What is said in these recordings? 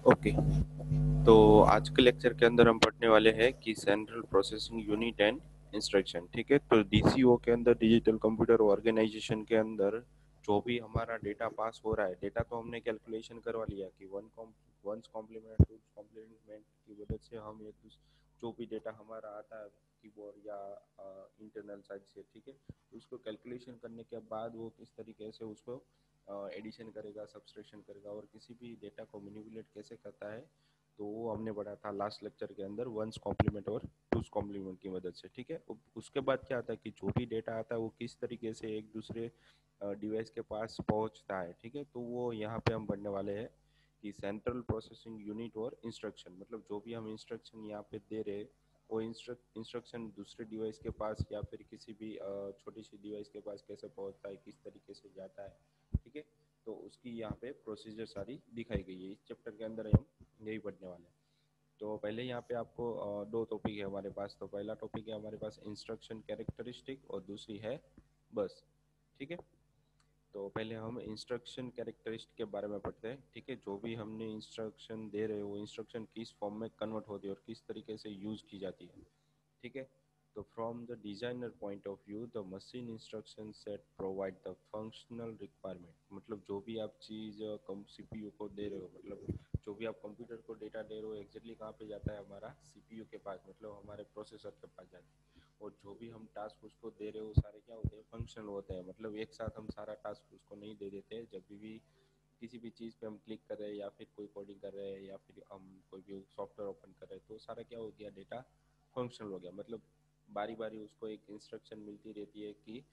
Okay. तो आज के लेक्चर के अंदर हम पढ़ने वाले हैं कि central processing unit and instruction. ठीक है, तो डीसीओ के अंदर, डिजिटल कंप्यूटर ऑर्गेनाइजेशन के अंदर जो भी हमारा डेटा पास हो रहा है, डेटा तो हमने कैलकुलेशन करवा लिया कि वंस कॉम्प्लीमेंट टू कॉम्प्लीमेंट की मदद से हम जो भी डेटा हमारा आता है कीबोर्ड या इंटरनल साइड से, ठीक है, उसको कैलकुलेशन करने के बाद वो किस तरीके से उसको एडिशन करेगा, सब्सट्रैक्शन करेगा और किसी भी डेटा को मैनिपुलेट कैसे करता है, तो वो हमने पढ़ा था लास्ट लेक्चर के अंदर वंस कॉम्प्लीमेंट और टूस कॉम्प्लीमेंट की मदद से। ठीक है, उसके बाद क्या आता है कि जो भी डेटा आता है वो किस तरीके से एक दूसरे डिवाइस के पास पहुंचता है। ठीक है, तो वो यहाँ पे हम पढ़ने वाले हैं कि सेंट्रल प्रोसेसिंग यूनिट और इंस्ट्रक्शन, मतलब जो भी हम इंस्ट्रक्शन यहाँ पे दे रहे हैं वो इंस्ट्रक्शन दूसरे डिवाइस के पास या फिर किसी भी छोटी सी डिवाइस के पास कैसे पहुंचता है, किस तरीके से जाता है। ठीक है, तो उसकी यहाँ पे प्रोसीजर सारी दिखाई गई है। इस चैप्टर के अंदर हम यही पढ़ने वाले हैं। तो पहले यहाँ पे आपको दो टॉपिक है हमारे पास। तो पहला टॉपिक है हमारे पास इंस्ट्रक्शन कैरेक्टरिस्टिक और दूसरी है बस। ठीक है, तो पहले हम इंस्ट्रक्शन कैरेक्टरिस्टिक के बारे में पढ़ते हैं। ठीक है, जो भी हमने इंस्ट्रक्शन दे रहे हो वो इंस्ट्रक्शन किस फॉर्म में कन्वर्ट होती है और किस तरीके से यूज की जाती है। ठीक है, तो from the designer point of view the machine instruction set provide the functional requirement, मतलब जो भी आप चीज़ कम सीपीयू को दे रहे हो, मतलब जो भी आप कंप्यूटर को डेटा दे रहे हो एग्जैक्टली कहाँ पे जाता है, हमारा सीपीयू के पास, मतलब हमारे प्रोसेसर के पास जाता है। और जो भी हम टास्क उसको दे रहे हो सारे क्या होते हैं, फंक्शनल होते हैं, मतलब एक साथ हम सारा टास्क उसको नहीं दे देते। जब भी किसी भी चीज़ पे हम क्लिक कर रहे हैं या फिर कोई कोडिंग कर रहे हैं या फिर हम कोई भी सॉफ्टवेयर ओपन कर रहे हैं, तो सारा क्या हो गया, डेटा फंक्शनल हो गया। मतलब बारी बारी उसको एक इंस्ट्रक्शन मिलती रहती है कि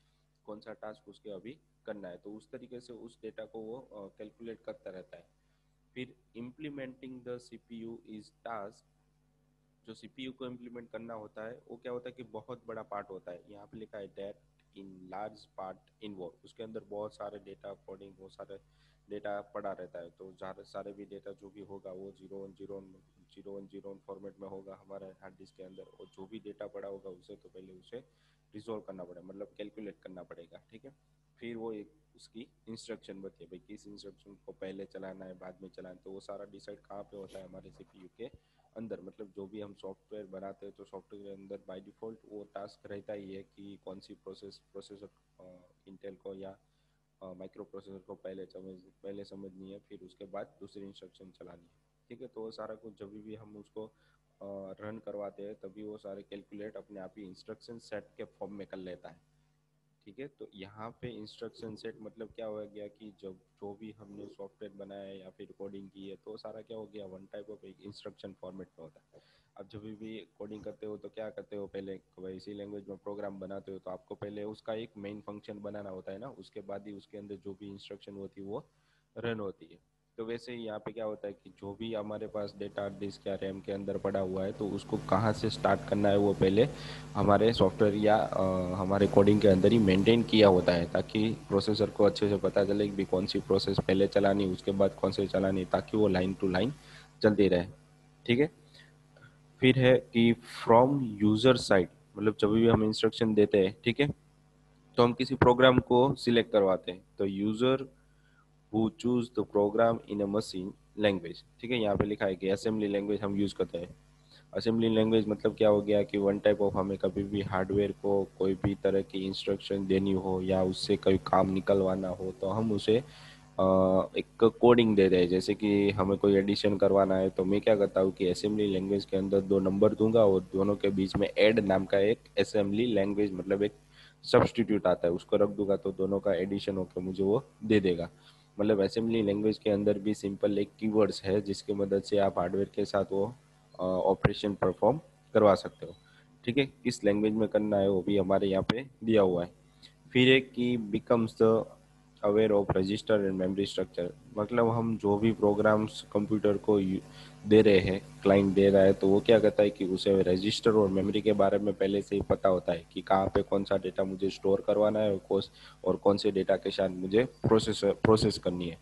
कौन सा टास्क उसके अभी करना है, तो उस तरीके से उस डेटा को वो कैलकुलेट करता रहता है। फिर implementing the CPU is task, जो सीपीयू को इम्प्लीमेंट करना होता है वो क्या होता है कि बहुत बड़ा पार्ट होता है। यहाँ पे लिखा है that in large part involve, उसके अंदर बहुत सारे डेटा कोडिंग, बहुत सारे डेटा पड़ा रहता है। तो सारे भी डेटा जो भी होगा वो 0101 फॉर्मेट में होगा हमारे हार्ड डिस्क के अंदर, और जो भी डेटा पड़ा होगा उसे तो पहले उसे रिजोल्व करना पड़ेगा, मतलब कैलकुलेट करना पड़ेगा। ठीक है, फिर वो एक उसकी इंस्ट्रक्शन बताइए भाई किस इंस्ट्रक्शन को पहले चलाना है बाद में चलाना है, तो वो सारा डिसाइड कहाँ पे होता है, हमारे सीपीयू के अंदर। मतलब जो भी हम सॉफ्टवेयर बनाते हैं तो सॉफ्टवेयर के अंदर बाय डिफ़ॉल्ट वो टास्क रहता ही है कि कौन सी प्रोसेसर इंटेल को या माइक्रो प्रोसेसर को पहले समझनी है, फिर उसके बाद दूसरी इंस्ट्रक्शन चलानी है। ठीक है, तो वो सारा कुछ जब भी हम उसको रन करवाते हैं तभी वो सारे कैलकुलेट अपने आप ही इंस्ट्रक्शन सेट के फॉर्म में कर लेता है। ठीक है, तो यहाँ पे इंस्ट्रक्शन सेट मतलब क्या हो गया कि जब जो भी हमने सॉफ्टवेयर बनाया है या फिर कोडिंग की है तो सारा क्या हो गया, वन टाइप ऑफ एक इंस्ट्रक्शन फॉर्मेट में होता है। अब जब भी कोडिंग करते हो तो क्या करते हो, पहले इसी लैंग्वेज में प्रोग्राम बनाते हो तो आपको पहले उसका एक मेन फंक्शन बनाना होता है ना, उसके बाद ही उसके अंदर जो भी इंस्ट्रक्शन होती है वो रन होती है। तो वैसे ही यहाँ पे क्या होता है कि जो भी हमारे पास डेटा डिस्क या रैम के अंदर पड़ा हुआ है तो उसको कहाँ से स्टार्ट करना है वो पहले हमारे सॉफ्टवेयर या हमारे कोडिंग के अंदर ही मेंटेन किया होता है, ताकि प्रोसेसर को अच्छे से पता चले कि भी कौन सी प्रोसेस पहले चलानी उसके बाद कौन सी चलानी, ताकि वो लाइन टू लाइन चलती रहे। ठीक है, फिर है कि फ्रॉम यूजर साइड, मतलब जब भी हम इंस्ट्रक्शन देते हैं, ठीक है, तो हम किसी प्रोग्राम को सिलेक्ट करवाते हैं, तो user who choose the program in a machine language. ठीक है, यहाँ पे लिखा है कि असेंबली लैंग्वेज हम यूज करते हैं। असेंबली लैंग्वेज मतलब क्या हो गया कि वन टाइप ऑफ हमें कभी भी हार्डवेयर को कोई भी तरह की इंस्ट्रक्शन देनी हो या उससे कोई काम निकलवाना हो तो हम उसे एक कोडिंग दे दें। जैसे कि हमें कोई एडिशन करवाना है तो मैं क्या करता हूँ कि असेंबली लैंग्वेज के अंदर दो नंबर दूंगा और दोनों के बीच में ऐड नाम का एक असेंबली लैंग्वेज मतलब एक सब्सटीट्यूट आता है, उसको रख दूंगा तो दोनों का एडिशन होकर मुझे वो दे देगा। मतलब असेंबली लैंग्वेज के अंदर भी सिंपल एक कीवर्ड्स है जिसकी मदद से आप हार्डवेयर के साथ वो ऑपरेशन परफॉर्म करवा सकते हो। ठीक है, किस लैंग्वेज में करना है वो भी हमारे यहाँ पे दिया हुआ है। फिर एक की becomes the aware of register and memory structure, मतलब हम जो भी प्रोग्राम्स कंप्यूटर को दे रहे हैं, क्लाइंट दे रहा है, तो वो क्या करता है कि उसे रजिस्टर और मेमोरी के बारे में पहले से ही पता होता है कि कहाँ पे कौन सा डेटा मुझे स्टोर करवाना है और कौन से डेटा के साथ मुझे प्रोसेस करनी है।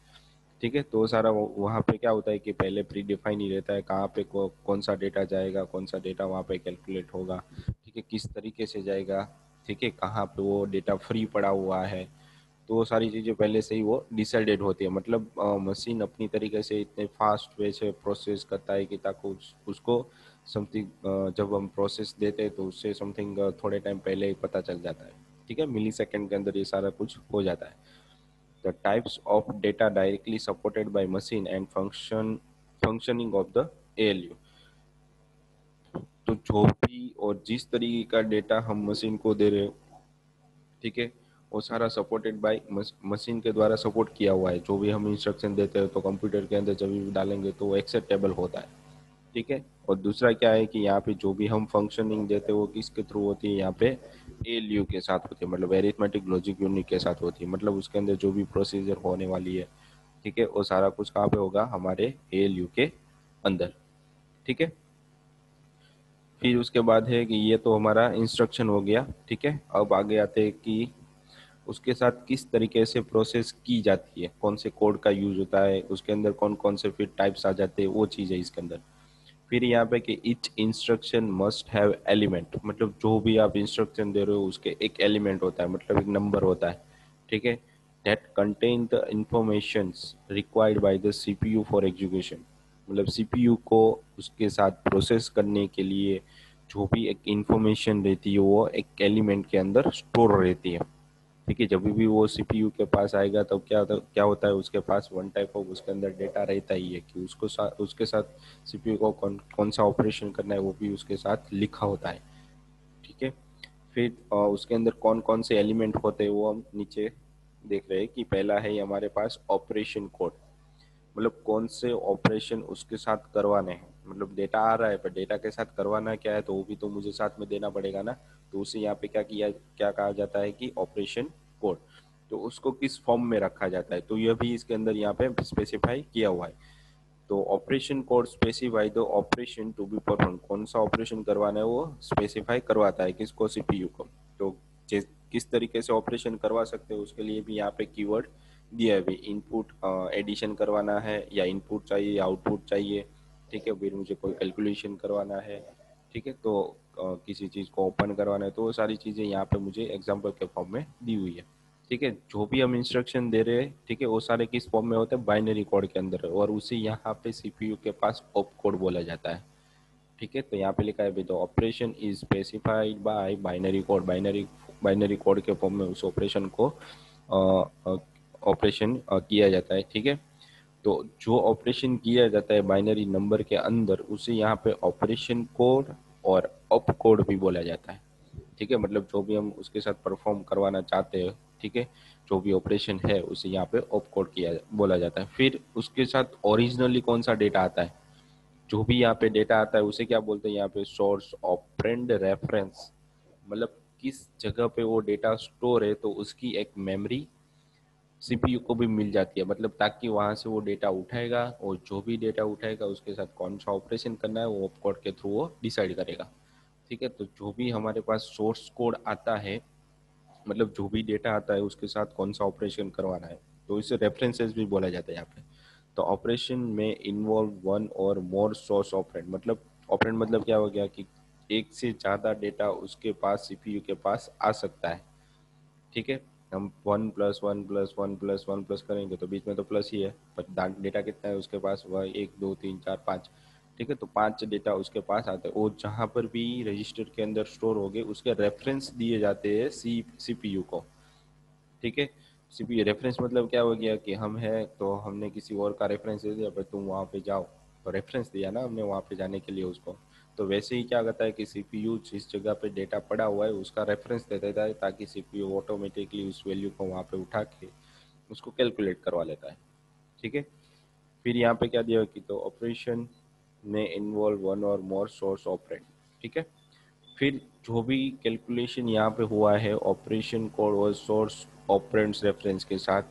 ठीक है, तो सारा वहाँ पे क्या होता है कि पहले प्री डिफाइन ही रहता है कहाँ पे कौन सा डेटा जाएगा, कौन सा डेटा वहाँ पे कैलकुलेट होगा। ठीक है, किस तरीके से जाएगा, ठीक है, कहाँ पे वो डेटा फ्री पड़ा हुआ है, तो वो सारी चीज़ें पहले से ही वो डिसाइडेड होती है। मतलब मशीन अपनी तरीके से इतने फास्ट वे से प्रोसेस करता है कि ताकि उसको समथिंग जब हम प्रोसेस देते हैं तो उससे समथिंग थोड़े टाइम पहले ही पता चल जाता है। ठीक है, मिली सेकेंड के अंदर ये सारा कुछ हो जाता है। The types of data directly supported by machine and functioning of the ALU. तो जो भी और जिस तरीके का डेटा हम मशीन को दे रहे हो, ठीक है, वो सारा सपोर्टेड बाय मशीन के द्वारा सपोर्ट किया हुआ है। जो भी हम इंस्ट्रक्शन देते हैं तो कंप्यूटर के अंदर जब भी डालेंगे तो वो एक्सेप्टेबल होता है। ठीक है, और दूसरा क्या है कि यहाँ पे जो भी हम फंक्शनिंग देते हैं वो किसके थ्रू होती है, यहाँ पे एएलयू के साथ होती है, मतलब एरिथमेटिक लॉजिक यूनिट के साथ होती है। मतलब उसके अंदर जो भी प्रोसीजर होने वाली है, ठीक है, वो सारा कुछ कहाँ पे होगा, हमारे एएलयू के अंदर। ठीक है, फिर उसके बाद है कि ये तो हमारा इंस्ट्रक्शन हो गया। ठीक है, अब आगे आते हैं कि उसके साथ किस तरीके से प्रोसेस की जाती है, कौन से कोड का यूज होता है, उसके अंदर कौन कौन से फिर टाइप्स आ जाते हैं, वो चीज़ है इसके अंदर। फिर यहाँ पे कि each instruction must have element, मतलब जो भी आप इंस्ट्रक्शन दे रहे हो उसके एक एलिमेंट होता है, मतलब एक नंबर होता है। ठीक है, that contain the information required by the CPU for execution. मतलब सीपीयू को उसके साथ प्रोसेस करने के लिए जो भी एक इंफॉर्मेशन रहती है वो एक एलिमेंट के अंदर स्टोर रहती है। ठीक है, जब भी वो सीपीयू के पास आएगा तो क्या होता है, उसके पास वन टाइप ऑफ उसके अंदर डेटा रहता ही है कि उसके साथ सीपीयू को कौन कौन सा ऑपरेशन करना है वो भी उसके साथ लिखा होता है। ठीक है, फिर उसके अंदर कौन कौन से एलिमेंट होते हैं वो हम नीचे देख रहे हैं कि पहला है हमारे पास ऑपरेशन कोड। मतलब कौन से ऑपरेशन उसके साथ करवाने हैं, मतलब डेटा आ रहा है पर डेटा के साथ करवाना क्या है तो वो भी तो मुझे साथ में देना पड़ेगा ना। तो उसे यहाँ पे क्या कहा जाता है कि ऑपरेशन कोड। तो उसको किस फॉर्म में रखा जाता है तो यह भी इसके अंदर यहाँ पे स्पेसिफाई किया हुआ है। तो operation code specify the operation to be perform, कौन सा ऑपरेशन करवाना है वो स्पेसिफाई करवाता है किसको, सीपीयू को। तो किस तरीके से ऑपरेशन करवा सकते हैं उसके लिए भी यहाँ पे कीवर्ड दिया है। इनपुट एडिशन करवाना है या इनपुट चाहिए या आउटपुट चाहिए। ठीक है, फिर मुझे कोई कैलकुलेशन करवाना है। ठीक है, तो किसी चीज़ को ओपन करवाना है, तो वो सारी चीज़ें यहाँ पे मुझे एग्जाम्पल के फॉर्म में दी हुई है। ठीक है, जो भी हम इंस्ट्रक्शन दे रहे हैं, ठीक है, वो सारे किस फॉर्म में होते हैं, बाइनरी कोड के अंदर है, और उसे यहाँ पे सीपीयू के पास ऑप कोड बोला जाता है। ठीक है, तो यहाँ पे लिखा है भी, the operation is specified by binary code. Binary code के फॉर्म में उस ऑपरेशन को ऑपरेशन किया जाता है। ठीक है, तो जो ऑपरेशन किया जाता है बाइनरी नंबर के अंदर उसे यहाँ पे ऑपरेशन कोड और ऑप कोड भी बोला जाता है। ठीक है, मतलब जो भी हम उसके साथ परफॉर्म करवाना चाहते हैं, ठीक है, जो भी ऑपरेशन है उसे यहाँ पे ऑप कोड किया बोला जाता है। फिर उसके साथ ओरिजिनली कौन सा डेटा आता है, जो भी यहाँ पे डेटा आता है उसे क्या बोलते हैं यहाँ पे, सोर्स ऑपरेंड रेफरेंस। मतलब किस जगह पे वो डेटा स्टोर है तो उसकी एक मेमोरी सीपीयू को भी मिल जाती है, मतलब ताकि वहां से वो डेटा उठाएगा और जो भी डेटा उठाएगा उसके साथ कौन सा ऑपरेशन करना है वो ऑपकोड के थ्रू वो डिसाइड करेगा। ठीक है, तो जो भी हमारे पास सोर्स कोड आता है, मतलब जो भी डेटा आता है उसके साथ कौन सा ऑपरेशन करवाना है, तो इसे रेफरेंसेस भी बोला जाता है यहाँ पे। तो ऑपरेशन में इन्वॉल्व वन और मोर सोर्स ऑपरेंड, मतलब ऑपरेंड मतलब क्या हो गया कि एक से ज़्यादा डेटा उसके पास सीपीयू के पास आ सकता है। ठीक है, हम one plus one plus one plus one plus करेंगे तो बीच में तो प्लस ही है, पर डेटा कितना है उसके पास, वह एक दो तीन चार पाँच। ठीक है, तो पांच डेटा उसके पास आते हैं और जहाँ पर भी रजिस्टर के अंदर स्टोर हो गए उसके रेफरेंस दिए जाते हैं सीपीयू को। ठीक है, सीपीयू रेफरेंस मतलब क्या हो गया कि हम है तो हमने किसी और का रेफरेंस दे दिया पर तुम वहाँ पे जाओ, तो रेफरेंस दिया ना हमने वहाँ पे जाने के लिए उसको। तो वैसे ही क्या करता है कि सीपीयू जिस जगह पे डेटा पड़ा हुआ है उसका रेफरेंस दे देता है ताकि सीपीयू ऑटोमेटिकली उस वैल्यू को वहाँ पे उठा के उसको कैलकुलेट करवा लेता है। ठीक है, फिर यहाँ पे क्या दिया कि तो ऑपरेशन में इन्वॉल्व वन और मोर सोर्स ऑपरेंड। ठीक है, फिर जो भी कैलकुलेशन यहाँ पे हुआ है ऑपरेशन कोड और सोर्स ऑपरेंड्स रेफरेंस के साथ,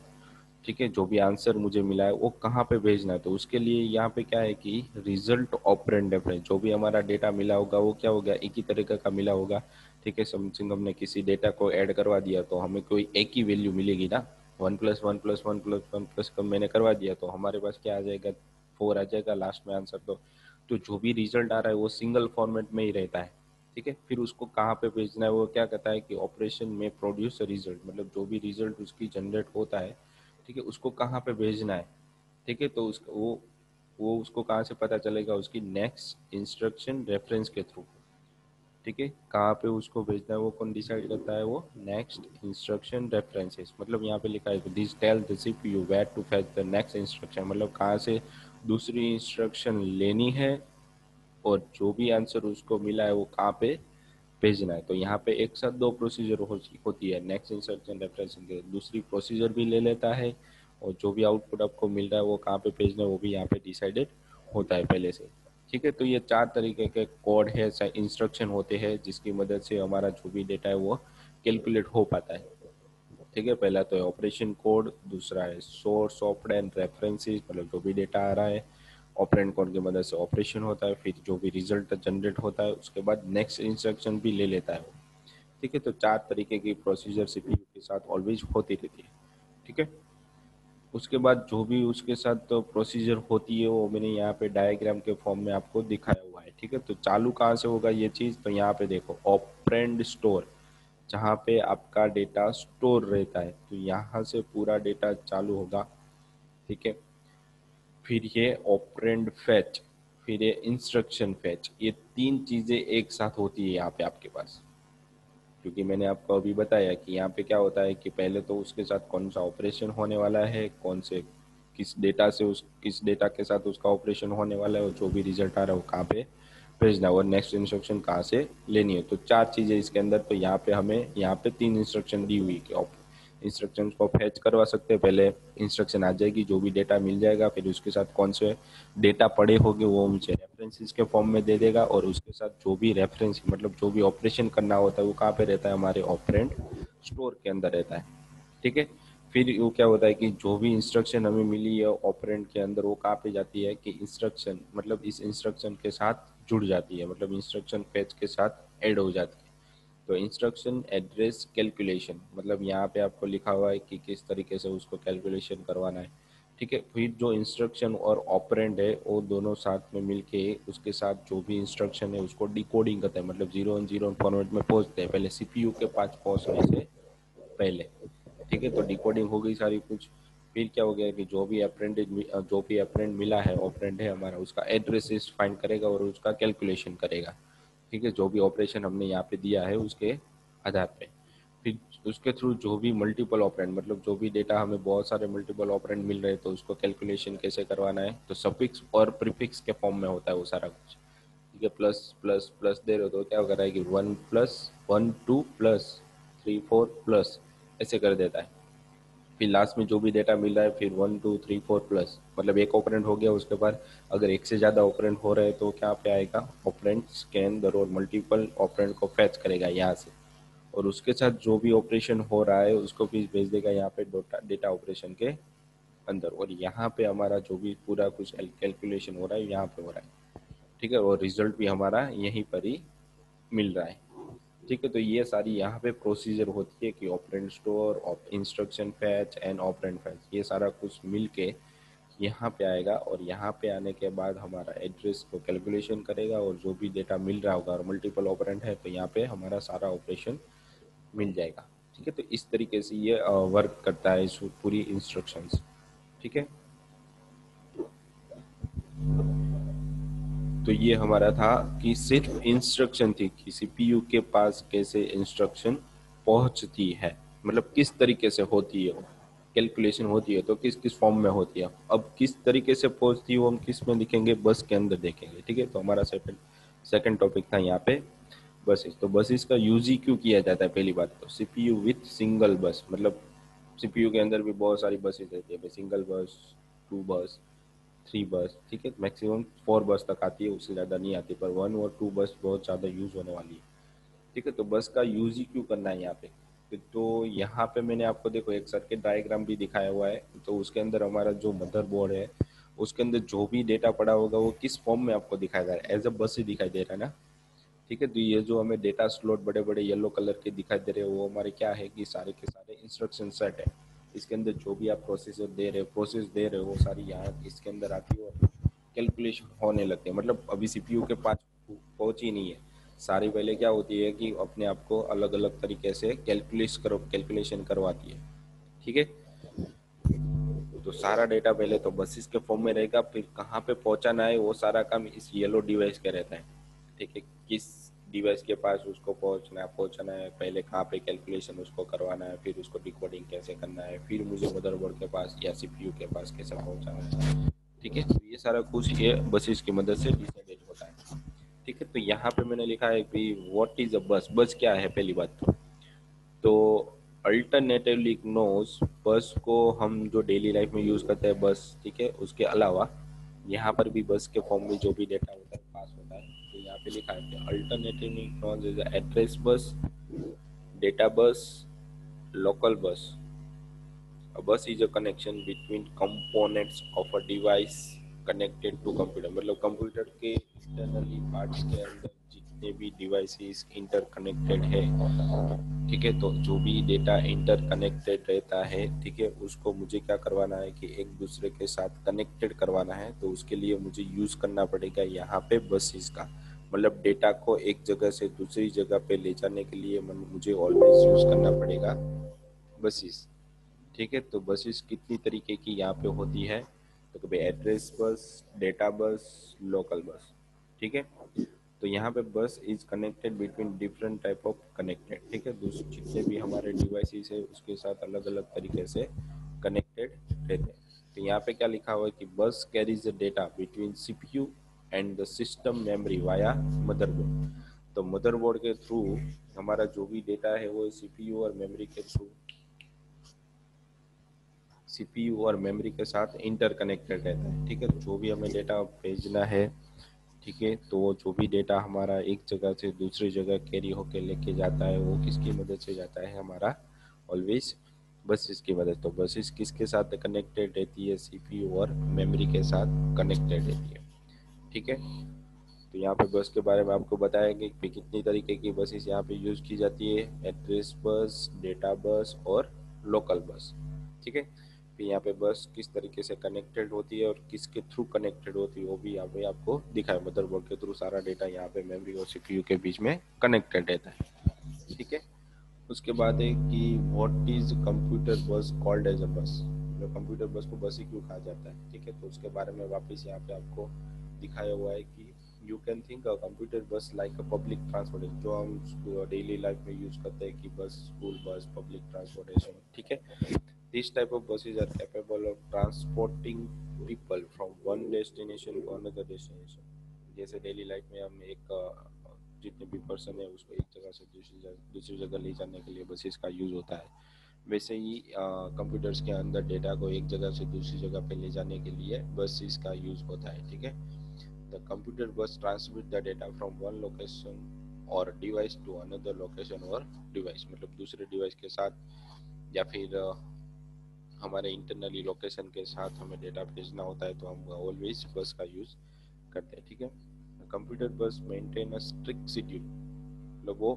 ठीक है, जो भी आंसर मुझे मिला है वो कहाँ पे भेजना है, तो उसके लिए यहाँ पे क्या है कि रिजल्ट ऑपरेंड रेफरेंस, जो भी हमारा डेटा मिला होगा वो क्या होगा, एक ही तरीके का मिला होगा। ठीक है, समथिंग हमने किसी डेटा को ऐड करवा दिया तो हमें कोई एक ही वैल्यू मिलेगी ना, one plus one plus one plus one plus का मैंने करवा दिया तो हमारे पास क्या आ जाएगा, फोर आ जाएगा लास्ट में आंसर। तो जो भी रिजल्ट आ रहा है वो सिंगल फॉर्मेट में ही रहता है। ठीक है, फिर उसको कहाँ पे भेजना है, वो क्या कहता है कि ऑपरेशन में प्रोड्यूस रिजल्ट, मतलब जो भी रिजल्ट उसकी जनरेट होता है, ठीक है, उसको कहाँ पे भेजना है। ठीक है, तो उसको वो उसको कहाँ से पता चलेगा, उसकी नेक्स्ट इंस्ट्रक्शन रेफरेंस के थ्रू। ठीक है, कहाँ पे उसको भेजना है वो कौन डिसाइड करता है, वो नेक्स्ट इंस्ट्रक्शन रेफरेंसेस, मतलब यहाँ पे लिखा है this tell the CPU where to fetch the next instruction, मतलब कहाँ से दूसरी इंस्ट्रक्शन लेनी है और जो भी आंसर उसको मिला है वो कहाँ पे भेजना है। तो यहाँ पे एक साथ दो प्रोसीजर होती है, नेक्स्ट इंस्ट्रक्शन रेफरेंस के, दूसरी प्रोसीजर भी ले लेता है और जो भी आउटपुट आपको मिल रहा है वो कहाँ पे भेजना है वो भी यहाँ पे डिसाइडेड होता है पहले से। ठीक है, तो ये चार तरीके के कोड है, इंस्ट्रक्शन होते हैं जिसकी मदद से हमारा जो भी डेटा है वो कैलकुलेट हो पाता है। ठीक है, पहला तो है ऑपरेशन कोड, दूसरा है सोर्स ऑपरेंड रेफरेंसेस, मतलब जो भी डेटा आ रहा है ऑपरेंड कोड की मदद से ऑपरेशन होता है, फिर जो भी रिजल्ट जनरेट होता है उसके बाद नेक्स्ट इंस्ट्रक्शन भी ले लेता है वो। ठीक है, तो चार तरीके की प्रोसीजर सीपीयू के साथ ऑलवेज होती रहती है। ठीक है, उसके बाद जो भी उसके साथ तो प्रोसीजर होती है वो मैंने यहाँ पे डायग्राम के फॉर्म में आपको दिखाया हुआ है। ठीक है, तो चालू कहाँ से होगा ये चीज़, तो यहाँ पे देखो ऑपरेंड स्टोर, जहाँ पे आपका डेटा स्टोर रहता है, तो यहाँ से पूरा डेटा चालू होगा। ठीक है, फिर ये ऑपरेंड फेच, फिर ये इंस्ट्रक्शन फेच, ये तीन चीज़ें एक साथ होती है यहाँ पे आपके पास। क्योंकि मैंने आपको अभी बताया कि यहाँ पे क्या होता है कि पहले तो उसके साथ कौन सा ऑपरेशन होने वाला है, कौन से किस डेटा के साथ उसका ऑपरेशन होने वाला है और जो भी रिजल्ट आ रहा है वो कहाँ पे भेजना है और नेक्स्ट इंस्ट्रक्शन कहाँ से लेनी है। तो चार चीज़ें इसके अंदर, तो यहाँ पे हमें यहाँ पे तीन इंस्ट्रक्शन दी हुई कि इंस्ट्रक्शन को फैच करवा सकते हैं, पहले इंस्ट्रक्शन आ जाएगी, जो भी डेटा मिल जाएगा, फिर उसके साथ कौन से डेटा पड़े होंगे वो मुझे रेफरेंसेस के फॉर्म में दे देगा, और उसके साथ जो भी रेफरेंस मतलब जो भी ऑपरेशन करना होता है वो कहाँ पे रहता है, हमारे ऑपरेंड स्टोर के अंदर रहता है। ठीक है, फिर वो क्या होता है कि जो भी इंस्ट्रक्शन हमें मिली है ऑपरेंड के अंदर वो कहाँ पे जाती है कि इंस्ट्रक्शन मतलब इस इंस्ट्रक्शन के साथ जुड़ जाती है, मतलब इंस्ट्रक्शन फेच के साथ ऐड हो जाती है। तो इंस्ट्रक्शन एड्रेस कैलकुलेशन, मतलब यहाँ पे आपको लिखा हुआ है कि किस तरीके से उसको कैलकुलेशन करवाना है। ठीक है, फिर जो इंस्ट्रक्शन और ऑपरेंड है वो दोनों साथ में मिलके उसके साथ जो भी इंस्ट्रक्शन है उसको डिकोडिंग करते हैं, मतलब 0 1 0 फॉर्मेट में पहुंचते हैं पहले सीपीयू के पास पहुंचने से पहले। ठीक है, तो डिकोडिंग हो गई सारी कुछ। फिर क्या हो गया कि जो भी अप्रेंड मिला है ऑपरेंड है हमारा, उसका एड्रेस फाइंड करेगा और उसका कैलकुलेशन करेगा। ठीक है, जो भी ऑपरेशन हमने यहाँ पे दिया है उसके आधार पे। फिर उसके थ्रू जो भी मल्टीपल ऑपरेंड, मतलब जो भी डेटा हमें बहुत सारे मल्टीपल ऑपरेंड मिल रहे हैं तो उसको कैलकुलेशन कैसे करवाना है, तो सफिक्स और प्रीफिक्स के फॉर्म में होता है वो सारा कुछ। ठीक है, प्लस प्लस प्लस दे रहे हो तो क्या कर रहा है कि 1+1 2+3 4 प्लस ऐसे कर देता है। फिर लास्ट में जो भी डेटा मिल रहा है फिर 1 2 3 4 प्लस, मतलब एक ऑपरेंड हो गया, उसके बाद अगर एक से ज़्यादा ऑपरेंड हो रहे हैं तो क्या पे आएगा, ऑपरेंड्स के अंदर और मल्टीपल ऑपरेंड को फैच करेगा यहाँ से, और उसके साथ जो भी ऑपरेशन हो रहा है उसको भी भेज देगा यहाँ पे डेटा ऑपरेशन के अंदर, और यहाँ पे हमारा जो भी पूरा कुछ कैलकुलेशन हो रहा है यहाँ पे हो रहा है। ठीक है, और रिजल्ट भी हमारा यहीं पर ही मिल रहा है। ठीक है, तो ये सारी यहाँ पे प्रोसीजर होती है कि operand store, instruction fetch and operand fetch, ये सारा कुछ मिल के यहाँ पे आएगा, और यहाँ पे आने के बाद हमारा एड्रेस को कैलकुलेशन करेगा और जो भी डेटा मिल रहा होगा और मल्टीपल ऑपरेंड है तो यहाँ पे हमारा सारा ऑपरेशन मिल जाएगा। ठीक है, तो इस तरीके से ये वर्क करता है इस पूरी इंस्ट्रक्शंस। ठीक है, तो ये हमारा था कि सिर्फ इंस्ट्रक्शन थी कि सीपीयू के पास कैसे इंस्ट्रक्शन पहुंचती है, मतलब किस तरीके से होती है, कैलकुलेशन होती है तो किस किस फॉर्म में होती है। अब किस तरीके से पहुंचती है वो हम किस में दिखेंगे, बस के अंदर देखेंगे। ठीक है, तो हमारा सेकंड टॉपिक था यहाँ पे बसेस। तो बसेस का यूज ही क्यों किया जाता है, पहली बात तो सीपीयू विथ सिंगल बस, मतलब सीपीयू के अंदर भी बहुत सारी बसेस रहती है, सिंगल बस, 2 बस, 3 बस। ठीक है, मैक्सिमम 4 बस तक आती है, उससे ज़्यादा नहीं आती, पर 1 और 2 बस बहुत ज़्यादा यूज़ होने वाली है। ठीक है, तो बस का यूज़ ही क्यों करना है यहाँ पे, तो यहाँ पे मैंने आपको देखो एक सर्किट डायग्राम भी दिखाया हुआ है, तो उसके अंदर हमारा जो मदरबोर्ड है उसके अंदर जो भी डेटा पड़ा होगा वो किस फॉर्म में आपको दिखाया जा रहा है, एज अ बस ही दिखाई दे रहा है ना। ठीक है, तो ये जो हमें डेटा स्लॉट बड़े बड़े येलो कलर के दिखाई दे रहे हैं वो हमारे क्या है कि सारे के सारे इंस्ट्रक्शन सेट है। इसके अंदर जो भी आप प्रोसेस दे रहे हो वो सारी यहाँ इसके अंदर आती है और कैलकुलेशन होने लगते हैं, मतलब अभी सीपीयू के पास पहुंच ही नहीं है, सारी पहले क्या होती है कि अपने आप को अलग अलग तरीके से कैलकुलेशन करवाती है, ठीक है। तो सारा डेटा पहले तो बसेस के फॉर्म में रहेगा, फिर कहाँ पे पहुंचाना है वो सारा काम इस येलो डिवाइस का रहता है, ठीक है। किस डिवाइस के पास उसको पहुंचाना है, पहले कहाँ पे कैलकुलेशन उसको करवाना है, फिर उसको डिकोडिंग कैसे करना है, फिर मुझे मदरबोर्ड के पास या सीपीयू के पास कैसे पहुंचाना है, ठीक है। तो ये सारा कुछ ये बसेस की मदद से डिसाइडेड होता है, ठीक है। तो यहाँ पे मैंने लिखा है कि व्हाट इज अ बस, बस क्या है पहली बात तो अल्टरनेटिवली इग्नोर्स बस को हम जो डेली लाइफ में यूज करते हैं बस, ठीक है, उसके अलावा यहाँ पर भी बस के फॉर्म में जो भी डेटा होता है पास होता है, तो यहाँ पे लिखा है alternatively ignores is address bus, data bus, local bus. A bus is a connection between components of a device connected to computer, मतलब कंप्यूटर के इंटरनली पार्ट्स के अंदर जितने भी डिवाइसेस इंटरकनेक्टेड है, ठीक है। तो जो भी डेटा इंटरकनेक्टेड रहता है, ठीक है, उसको मुझे क्या करवाना है कि एक दूसरे के साथ कनेक्टेड करवाना है, तो उसके लिए मुझे यूज करना पड़ेगा यहाँ पे बसेस का, मतलब डेटा को एक जगह से दूसरी जगह पे ले जाने के लिए मुझे ऑलवेज यूज करना पड़ेगा बसेस, ठीक है। तो बसेस कितनी तरीके की यहाँ पे होती है, तो कभी address bus, data bus, local bus, ठीक है। तो यहाँ पे बस is connected between different type of connected, ठीक है, दूसरे जितने भी हमारे डिवाइसेस है उसके साथ अलग अलग तरीके से कनेक्टेड रहते हैं। तो यहाँ पे क्या लिखा हुआ है कि बस carries the data between CPU and the system memory via motherboard. तो मदरबोर्ड के थ्रू हमारा जो भी डेटा है वो सीपीयू और मेमोरी के थ्रू सीपीयू और मेमोरी के साथ इंटरकनेक्टेड रहता है, ठीक है। जो भी हमें डेटा भेजना है, ठीक है, तो वो जो भी डेटा हमारा एक जगह से दूसरी जगह कैरी होके लेके जाता है वो किसकी मदद से जाता है, हमारा ऑलवेज बसेस की मदद। तो बसेस किसके साथ कनेक्टेड रहती है, सीपीयू और मेमोरी के साथ कनेक्टेड रहती है, ठीक है। तो यहाँ पे बस के बारे में आपको बताया कि कितनी तरीके की बसेस यहाँ पे यूज की जाती है, एड्रेस बस, डेटा बस और लोकल बस, ठीक है। फिर यहाँ पे बस किस तरीके से कनेक्टेड होती है और किसके थ्रू कनेक्टेड होती है वो भी यहाँ पे आपको दिखाया, मदरबोर्ड के थ्रू सारा डेटा यहाँ पे मेमोरी और सीपीयू के बीच में कनेक्टेड रहता है, ठीक है। उसके बाद है कि व्हाट इज कंप्यूटर बस कॉल्ड एज अ बस, जो कंप्यूटर बस को बस ही क्यों कहा जाता है, ठीक है। तो उसके बारे में वापस यहाँ पे आपको दिखाया हुआ है कि you can think a computer बस लाइक अ पब्लिक ट्रांसपोर्टेशन, जो हम डेली लाइफ में यूज करते हैं कि बस, स्कूल बस, पब्लिक ट्रांसपोर्टेशन, ठीक है। This type of buses are capable of transporting people from one destination to another destination. जैसे डेली लाइफ में हम एक जितने भी पर्सन है उसको एक जगह से दूसरी जगह ले जाने के लिए बसेस का यूज होता है, वैसे ही कंप्यूटर्स के अंदर डेटा को एक जगह से दूसरी जगह पे ले जाने के लिए बसेस का यूज होता है, ठीक है। द कंप्यूटर बस transmit the data from one location और डिवाइस टू अनदर लोकेशन और डिवाइस, मतलब दूसरे डिवाइस के साथ या फिर हमारे इंटरनली लोकेशन के साथ हमें डेटा भेजना होता है तो हम ऑलवेज बस का यूज करते हैं, ठीक है। कंप्यूटर बस मेंटेन अ स्ट्रिक्ट शेड्यूल, मतलब वो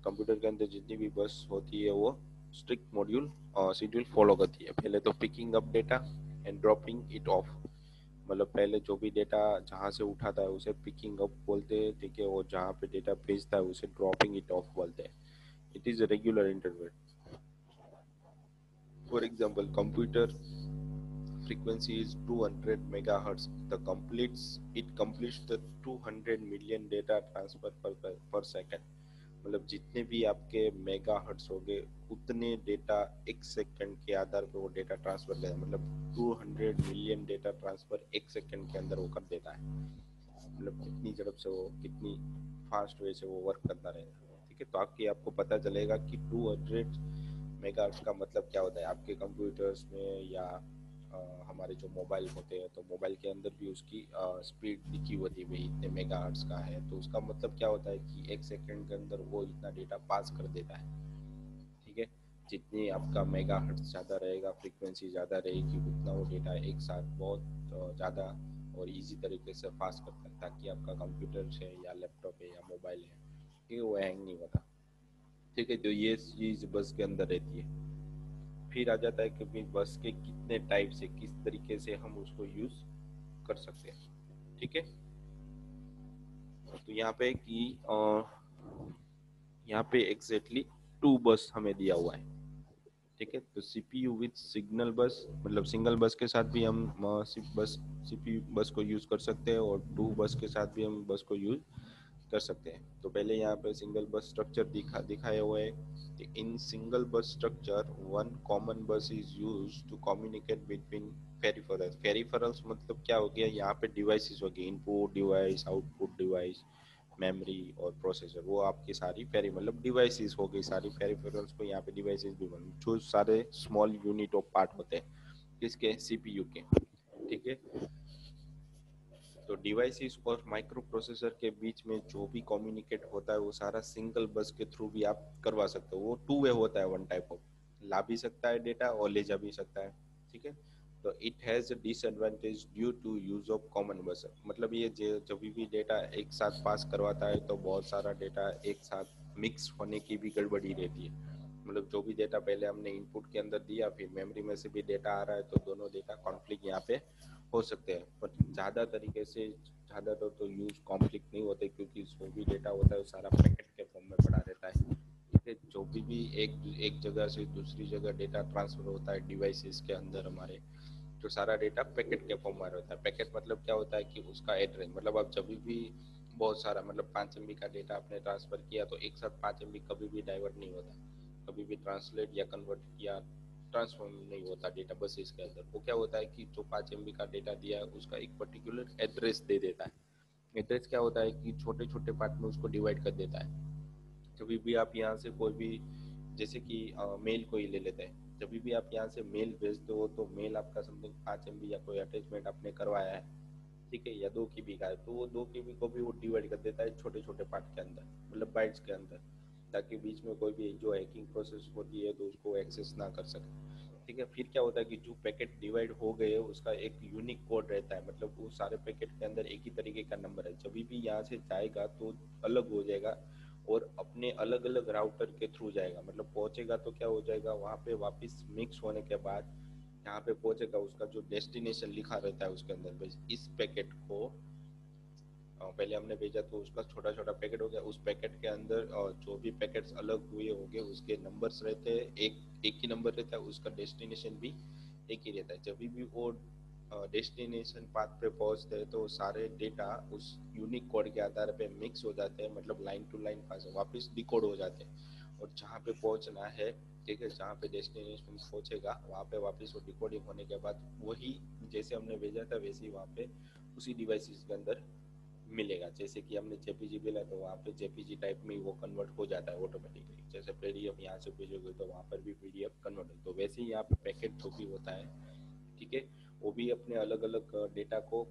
कंप्यूटर के अंदर जितनी भी बस होती है वो स्ट्रिक्ट मॉड्यूल शेड्यूल फॉलो करती है। पहले तो picking up data and dropping it of, मतलब पहले जो भी डेटा जहाँ से उठाता है उसे पिकिंग अप बोलते हैं, ठीक है, और जहाँ पे डेटा भेजता है उसे ड्रॉपिंग इट ऑफ बोलते हैं। It is a regular interval. For example computer frequency is 200 megahertz, it completes the 200 million data transfer per second, मतलब जितने भी आपके मेगा हर्ट्स हो गए उतने डेटा एक सेकंड के आधार पर वो डेटा ट्रांसफर करेगा, मतलब 200 मिलियन डेटा ट्रांसफर एक सेकंड के अंदर वो कर देता है, मतलब कितनी झड़प से वो कितनी फास्ट वे से वो वर्क करता रहेगा, ठीक है। तो आपको पता चलेगा कि 200 मेगाहर्ट्ज का मतलब क्या होता है आपके कंप्यूटर्स में या हमारे जो मोबाइल होते हैं, तो मोबाइल के अंदर भी उसकी स्पीड लिखी होती है भाई इतने मेगाहर्ट्ज का है, तो उसका मतलब क्या होता है कि एक सेकंड के अंदर वो इतना डेटा पास कर देता है, ठीक है। जितनी आपका मेगाहर्ट्ज ज़्यादा रहेगा, फ्रीक्वेंसी ज़्यादा रहेगी, उतना वो डेटा एक साथ बहुत ज़्यादा और इजी तरीके से पास करता है, ताकि आपका कंप्यूटर है या लैपटॉप है या मोबाइल है, ठीक है, वो हैंग नहीं होता, ठीक है। तो ये चीज़ बस के अंदर रहती है। फिर आ जाता है कि भाई बस के कितने टाइप से किस तरीके से हम उसको यूज कर सकते हैं, ठीक है। तो यहाँ पे कि यहाँ पे एग्जैक्टली 2 बस हमें दिया हुआ है, ठीक है। तो सीपीयू विद सिग्नल बस, मतलब सिंगल बस के साथ भी हम सीपीयू बस को यूज कर सकते हैं, और 2 बस के साथ भी हम बस को यूज कर सकते हैं। तो पहले यहाँ पे सिंगल बस स्ट्रक्चर दिखाया हुआ है कि in single bus structure one common bus is use to communicate between peripherals. Peripherals मतलब क्या हो गया, यहाँ पे डिवाइसेस हो गए, input device, output device, memory और प्रोसेसर, वो आपकी सारी पेरी मतलब डिवाइसेस हो गई सारी। पेरिफेरल्स को यहाँ पे डिवाइसेस भी बन, जो सारे स्मॉल यूनिट ऑफ पार्ट होते हैं किसके, सीपीयू के, ठीक है। तो डिवाइसेस और माइक्रो प्रोसेसर के बीच में जो भी कम्युनिकेट होता है वो सारा सिंगल बस के थ्रू भी आप करवा सकते हो। वो टू वे होता है, वन टाइप ऑफ, ला भी सकता है डेटा और ले जा भी सकता है, ठीक है। तो it has disadvantage due to use of common bus, मतलब ये जब भी डेटा एक साथ पास करवाता है तो बहुत सारा डेटा एक साथ मिक्स होने की भी गड़बड़ी रहती है। मतलब जो भी डेटा पहले हमने इनपुट के अंदर दिया, फिर मेमोरी में से भी डेटा आ रहा है, तो दोनों डेटा कॉन्फ्लिक्ट यहाँ पे हो सकते हैं। पर ज़्यादा तरीके से ज़्यादातर तो यूज कॉन्फ्लिक्ट नहीं होते, क्योंकि जो भी डेटा होता है वो सारा पैकेट के फॉर्म में पड़ा रहता है, ठीक है। जो भी एक जगह से दूसरी जगह डेटा ट्रांसफर होता है डिवाइसेस के अंदर हमारे, तो सारा डेटा पैकेट के फॉर्म में रहता है। पैकेट मतलब क्या होता है कि उसका एड्रेस, मतलब आप जब भी बहुत सारा, मतलब 5 MB का डेटा आपने ट्रांसफर किया तो एक साथ 5 MB कभी भी डाइवर्ट नहीं होता, कभी भी ट्रांसलेट या कन्वर्ट या ट्रांसफॉर्म नहीं होता डेटा बस इसके अंदर। वो क्या होता है कि जो 5 MB का डेटा दिया है उसका एक पर्टिकुलर एड्रेस दे देता है। एड्रेस क्या होता है कि छोटे छोटे पार्ट में उसको डिवाइड कर देता है। जब भी आप यहाँ से कोई भी, जैसे कि मेल को ही ले लेते हैं, जब भी आप यहाँ से मेल भेजते हो तो मेल आपका समथिंग 5 MB या कोई अटैचमेंट आपने करवाया है, ठीक है, या 2 KB का है, तो वो 2 KB को भी वो डिवाइड कर देता है छोटे छोटे पार्ट के अंदर, मतलब बाइट्स के अंदर, ताकि बीच में कोई भी जो हैकिंग प्रोसेस होती है तो उसको एक्सेस ना कर सके, ठीक है। फिर क्या होता है कि जो पैकेट डिवाइड हो गए उसका एक यूनिक कोड रहता है, मतलब वो सारे पैकेट के अंदर एक ही तरीके का नंबर है, जब भी यहाँ से जाएगा तो अलग हो जाएगा और अपने अलग अलग राउटर के थ्रू जाएगा, मतलब पहुंचेगा तो क्या हो जाएगा, वहां पे वापस मिक्स होने के बाद यहाँ पे पहुंचेगा, उसका जो डेस्टिनेशन लिखा रहता है उसके अंदर, बस इस पैकेट को पहले हमने भेजा तो उसका छोटा छोटा पैकेट हो गया, उस पैकेट के अंदर जो भी पैकेट्स अलग हुए होंगे उसके नंबर्स रहते हैं, एक ही नंबर रहता है, उसका डेस्टिनेशन भी एक ही रहता है। जब भी वो डेस्टिनेशन पाथ पे पहुंचते हैं तो सारे डेटा उस यूनिक कोड के आधार पे मिक्स हो जाते हैं, मतलब लाइन टू लाइन पास वापस डिकोड हो जाते हैं, और जहाँ पे पहुंचना है, ठीक है, जहाँ पे डेस्टिनेशन पहुंचेगा वहाँ पे वापस वो डिकोडिंग होने के बाद वही जैसे हमने भेजा था वैसे ही वहाँ पे उसी डिवाइसेस के अंदर मिलेगा। जैसे कि हमने जेपीजी भेजा तो वहाँ पे जेपीजी टाइप में वो कन्वर्ट हो जाता है ऑटोमेटिकली, जैसे पीडीएफ यहाँ से भेजोगे तो वहाँ पर भी पीडीएफ कन्वर्ट हो, तो वैसे ही यहाँ पे पैकेट जो भी होता है, ठीक है, वो भी अपने अलग अलग डेटा को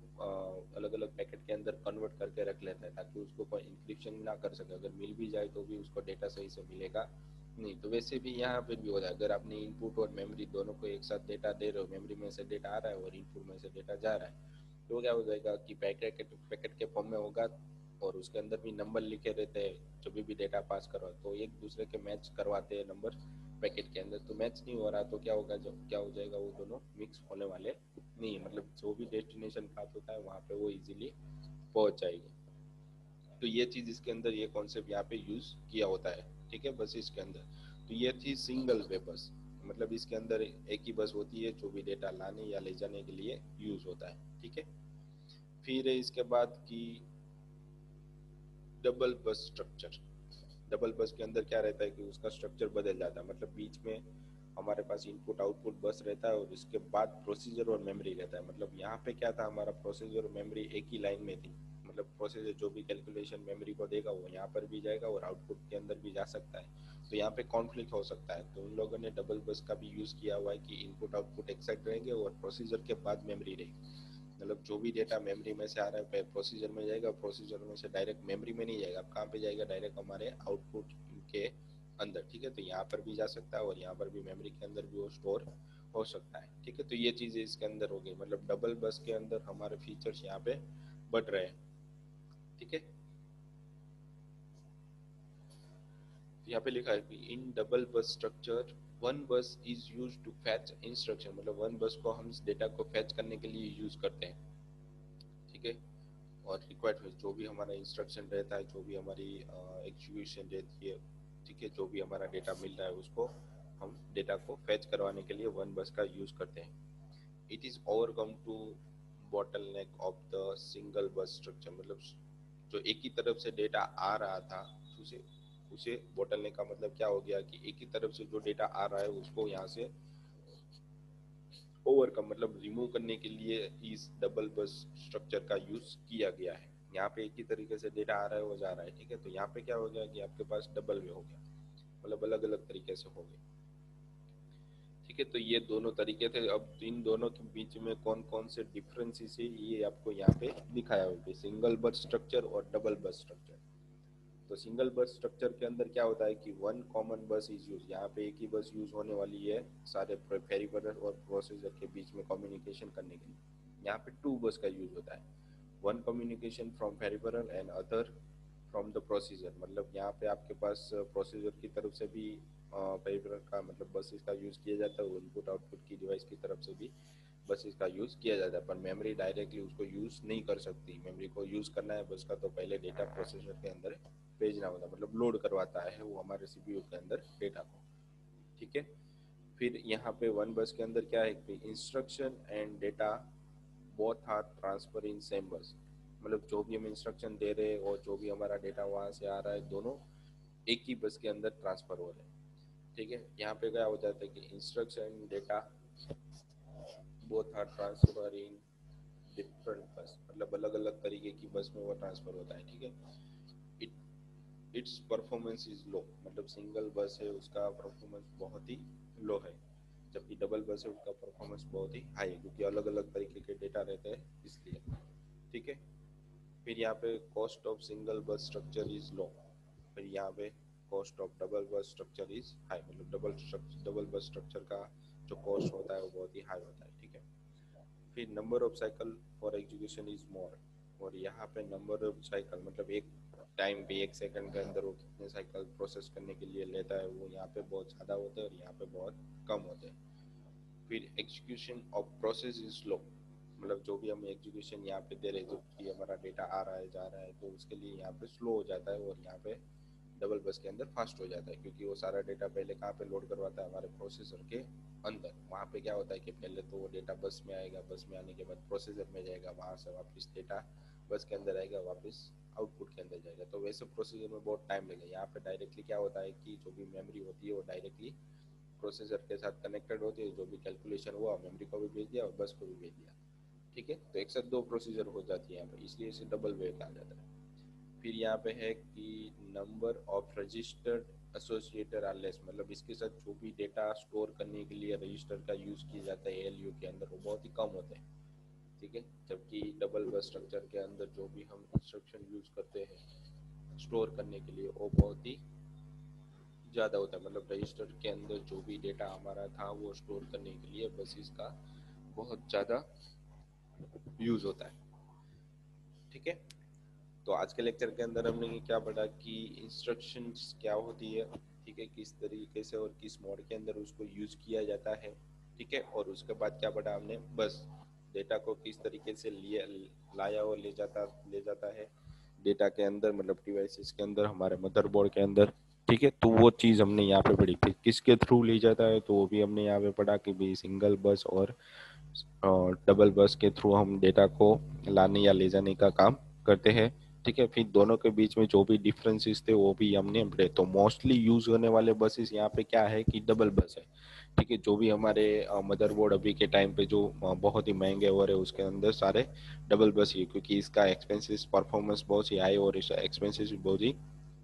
अलग अलग पैकेट के अंदर कन्वर्ट करके रख लेता है, ताकि उसको कोई इंक्रिप्शन ना कर सके, अगर मिल भी जाए तो भी उसको डेटा सही से मिलेगा नहीं। तो वैसे भी यहाँ पे भी होता है, अगर आपने इनपुट और मेमोरी दोनों को एक साथ डेटा दे रहे हो, मेमोरी में से डेटा आ रहा है और इनपुट में से डेटा जा रहा है, तो क्या हो जाएगा कि पैकेट पैकेट के फॉर्म में होगा और उसके अंदर भी नंबर लिखे रहते हैं, जब भी डेटा पास करो तो एक दूसरे के मैच करवाते हैं नंबर पैकेट के अंदर, तो मैच नहीं हो रहा तो क्या होगा, जब क्या हो जाएगा वो दोनों मिक्स होने वाले नहीं है, मतलब जो भी डेस्टिनेशन पास होता है वहाँ पे वो इजीली पहुंच जाएगी। तो ये चीज इसके अंदर, ये कॉन्सेप्ट यहाँ पे यूज किया होता है, ठीक है, बस इसके अंदर। तो ये थी सिंगल वे बस, मतलब इसके अंदर एक ही बस होती है जो भी डेटा लाने या ले जाने के लिए यूज होता है, ठीक है। फिर है इसके बाद की डबल बस स्ट्रक्चर। डबल बस के अंदर क्या रहता है कि उसका स्ट्रक्चर बदल जाता है, मतलब बीच में हमारे पास इनपुट आउटपुट बस रहता है और इसके बाद प्रोसीजर और मेमोरी रहता है। मतलब यहाँ पे क्या था, हमारा प्रोसीजर और मेमोरी एक ही लाइन में थी, मतलब प्रोसीजर जो भी कैलकुलेशन मेमोरी को देगा वो यहाँ पर भी जाएगा और आउटपुट के अंदर भी जा सकता है, तो यहाँ पे कॉन्फ्लिक्ट हो सकता है। तो उन लोगों ने डबल बस का भी यूज किया हुआ है कि इनपुट आउटपुट एक साइड रहेंगे और प्रोसीजर के बाद मेमोरी रहेगी, मतलब जो भी डेटा मेमोरी में से आ रहा है प्रोसीजर में जाएगा, प्रोसीजर में से डायरेक्ट मेमोरी में नहीं जाएगा, अब कहाँ पे जाएगा, डायरेक्ट हमारे आउटपुट के अंदर, ठीक है। तो यहाँ पर भी जा सकता है और यहाँ पर भी मेमोरी के अंदर भी वो स्टोर हो सकता है, ठीक है। तो ये चीजें इसके अंदर हो गई, मतलब डबल बस के अंदर हमारे फीचर्स यहाँ पे बढ़ रहे हैं, ठीक है। तो यहाँ पे लिखा है कि in double bus structure one bus is use to fetch instruction, मतलब वन बस को हम डेटा को फैच करने के लिए यूज करते हैं, ठीक है। और रिक्वायर्ड जो भी हमारा इंस्ट्रक्शन रहता है, जो भी हमारी एग्जीक्यूशन रहती है, ठीक है, जो भी हमारा डेटा मिल रहा है उसको हम डेटा को फैच करवाने के लिए वन बस का यूज करते हैं। It is overcome to bottleneck of the single bus structure, मतलब जो एक ही तरफ से डेटा आ रहा था उसे उसे बॉटलनेक का मतलब क्या हो गया कि एक ही तरफ से जो डेटा आ रहा है उसको यहाँ से ओवरकम मतलब रिमूव करने के लिए इस डबल बस स्ट्रक्चर का यूज किया गया है। यहाँ पे एक ही तरीके से डेटा आ रहा है वो जा रहा है, ठीक है, तो यहाँ पे क्या हो गया कि आपके पास डबल वे हो गया, मतलब अलग अलग तरीके से हो गए, ठीक है। तो ये दोनों तरीके थे। अब इन दोनों के बीच में कौन कौन से डिफरेंसेस है ये आपको यहाँ पे दिखाया होगा, सिंगल बस स्ट्रक्चर और डबल बस स्ट्रक्चर। तो सिंगल बस स्ट्रक्चर के अंदर क्या होता है कि one common bus is use, यहाँ पे एक ही बस यूज होने वाली है सारे पेरिफेरल और प्रोसेसर के बीच में कम्युनिकेशन करने के लिए। यहाँ पे टू बस का यूज होता है, one communication from peripheral and other from the procedure, मतलब यहाँ पे आपके पास प्रोसीजर की तरफ से भी पेरिफेरल का मतलब बसेस का यूज किया जाता है, इनपुट आउटपुट की डिवाइस की तरफ से भी बसेस का यूज किया जाता है, पर मेमोरी डायरेक्टली उसको यूज नहीं कर सकती। मेमोरी को यूज करना है बस का तो पहले डेटा प्रोसेसर के अंदर भेजना होता है, मतलब लोड करवाता है वो हमारे सीपीयू के अंदर डेटा को, ठीक है। फिर यहाँ पे वन बस के अंदर क्या है कि instruction and data both are transfer in same bus, मतलब जो भी हम इंस्ट्रक्शन दे रहे हैं और जो भी हमारा डेटा वहां से आ रहा है दोनों एक ही बस के अंदर ट्रांसफर हो रहे हैं, ठीक है। यहाँ पे क्या हो जाता है कि instruction data both are transfer in different bus, मतलब अलग अलग तरीके की बस में वो ट्रांसफर होता है, ठीक है। It it's performance is low, मतलब सिंगल बस है उसका परफॉर्मेंस बहुत ही लो है, जबकि डबल बस है उसका परफॉर्मेंस बहुत ही हाई है, क्योंकि अलग अलग तरीके के डेटा रहते हैं इसलिए, ठीक है। फिर यहाँ पे cost of single bus structure is low, फिर यहाँ पे cost of double bus structure is high, मतलब डबल बस स्ट्रक्चर का जो कॉस्ट होता है वो बहुत ही हाई होता है, ठीक है। फिर number of cycle for execution is more, और यहाँ पे नंबर ऑफ साइकिल मतलब एक टाइम पे एक सेकंड के अंदर वो कितने साइकिल प्रोसेस करने के लिए लेता है वो यहाँ पे बहुत ज़्यादा होते हैं और यहाँ पे बहुत कम होते हैं। फिर execution of process is slow, मतलब जो भी हम एग्जीक्यूशन यहाँ पे दे रहे हैं जो कि हमारा डेटा आ रहा है जा रहा है तो उसके लिए यहाँ पे स्लो हो जाता है, और यहाँ पे डबल बस के अंदर फास्ट हो जाता है, क्योंकि वो सारा डेटा पहले कहाँ पे लोड करवाता है हमारे प्रोसेसर के अंदर। वहाँ पे क्या होता है कि पहले तो वो डेटा बस में आएगा, बस में आने के बाद प्रोसेसर में जाएगा, वहाँ से वापस डेटा बस के अंदर आएगा, वापस आउटपुट के अंदर जाएगा, तो वैसे प्रोसीजर में बहुत टाइम लगेगा। यहाँ पे डायरेक्टली क्या होता है कि जो भी मेमोरी होती है वो डायरेक्टली प्रोसेसर के साथ कनेक्टेड होती है, जो भी कैलकुलेशन हुआ मेमोरी को भी भेज दिया और बस को भी भेज दिया, ठीक है। तो एक साथ दो प्रोसीजर हो जाती है यहाँ पे, इसलिए इसे डबल वे कहा जाता है। फिर यहाँ पे है कि number of registered associated are less, मतलब इसके साथ जो भी डेटा स्टोर करने के लिए रजिस्टर का यूज किया जाता है एएलयू के अंदर वो बहुत ही कम होते हैं, ठीक है। जबकि डबल बस स्ट्रक्चर के अंदर जो भी हम इंस्ट्रक्शन यूज करते हैं स्टोर करने के लिए वो बहुत ही ज़्यादा होता है, मतलब रजिस्टर के अंदर जो भी डेटा हमारा था वो स्टोर करने के लिए बस इसका बहुत ज़्यादा यूज होता है, ठीक है। तो आज के लेक्चर के अंदर हमने ये क्या पढ़ा कि इंस्ट्रक्शंस क्या होती है, ठीक है, किस तरीके से और किस मोड के अंदर उसको यूज किया जाता है, ठीक है। और उसके बाद क्या पढ़ा हमने, बस डेटा को किस तरीके से लिया लाया और ले जाता है डेटा के अंदर, मतलब डिवाइसेस के अंदर हमारे मदरबोर्ड के अंदर, ठीक है। तो वो चीज़ हमने यहाँ पे पढ़ी। फिर किसके थ्रू ली जाता है तो वो भी हमने यहाँ पे पढ़ा कि भाई सिंगल बस और डबल बस के थ्रू हम डेटा को लाने या ले जाने का काम करते हैं, ठीक है। फिर दोनों के बीच में जो भी डिफरेंसेस थे वो भी हमने पढ़े। तो मोस्टली यूज होने वाले बसेस यहाँ पे क्या है कि डबल बस है, ठीक है। जो भी हमारे मदरबोर्ड अभी के टाइम पे जो बहुत ही महंगे हो रहे हैं उसके अंदर सारे डबल बस ही, क्योंकि इसका एक्सपेंसिस परफॉर्मेंस बहुत ही हाई और इसका एक्सपेंसिस बहुत ही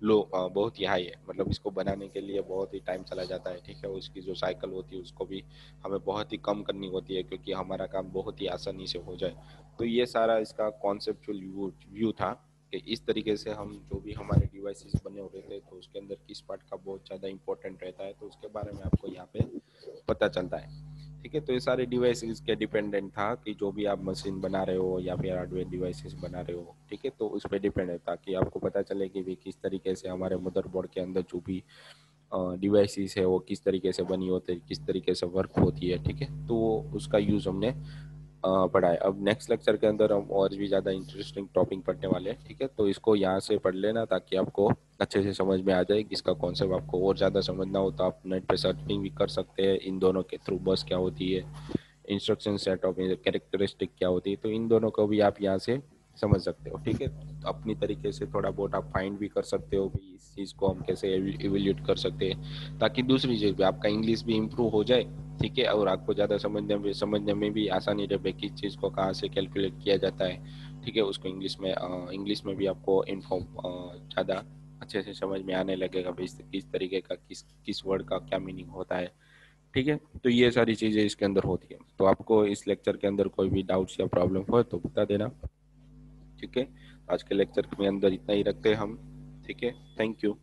लो, बहुत ही हाई है, मतलब इसको बनाने के लिए बहुत ही टाइम चला जाता है, ठीक है। उसकी जो साइकिल होती है उसको भी हमें बहुत ही कम करनी होती है क्योंकि हमारा काम बहुत ही आसानी से हो जाए। तो ये सारा इसका कॉन्सेप्चुअल व्यू था कि इस तरीके से हम जो भी हमारे डिवाइसेस बने हुए थे तो उसके अंदर किस पार्ट का बहुत ज़्यादा इंपॉर्टेंट रहता है तो उसके बारे में आपको यहाँ पे पता चलता है, ठीक है। तो ये सारे डिवाइसेस के डिपेंडेंट था कि जो भी आप मशीन बना रहे हो या फिर हार्डवेयर डिवाइसेस बना रहे हो, ठीक है, तो उस पर डिपेंड है ताकि आपको पता चले कि भी किस तरीके से हमारे मदरबोर्ड के अंदर जो भी डिवाइसेस है वो किस तरीके से बनी होती है, किस तरीके से वर्क होती है, ठीक है। तो उसका यूज़ हमने पढ़ा है। अब नेक्स्ट लेक्चर के अंदर हम और भी ज़्यादा इंटरेस्टिंग टॉपिक पढ़ने वाले हैं, ठीक है। तो इसको यहाँ से पढ़ लेना ताकि आपको अच्छे से समझ में आ जाए। इसका कॉन्सेप्ट आपको और ज़्यादा समझना हो तो आप नेट पे सर्चिंग भी कर सकते हैं इन दोनों के थ्रू। बस क्या होती है, इंस्ट्रक्शन सेट ऑफ कैरेक्टरिस्टिक क्या होती है, तो इन दोनों को भी आप यहाँ से समझ सकते हो, ठीक है। तो अपनी तरीके से थोड़ा बहुत आप फाइंड भी कर सकते हो भी इस चीज़ को हम कैसे इवेल्यूट कर सकते हैं, ताकि दूसरी चीज़ भी आपका इंग्लिश भी इम्प्रूव हो जाए, ठीक है। और आपको ज़्यादा समझने में भी आसानी रहे किस चीज़ को कहाँ से कैलकुलेट किया जाता है, ठीक है। उसको इंग्लिश में भी आपको इन्फॉर्म ज़्यादा अच्छे से समझ में आने लगेगा भाई किस तरीके का किस किस वर्ड का क्या मीनिंग होता है, ठीक है। तो ये सारी चीज़ें इसके अंदर होती है। तो आपको इस लेक्चर के अंदर कोई भी डाउट्स या प्रॉब्लम हो तो बता देना, ठीक है। आज के लेक्चर के अंदर इतना ही रखते हैं हम, ठीक है। Thank you.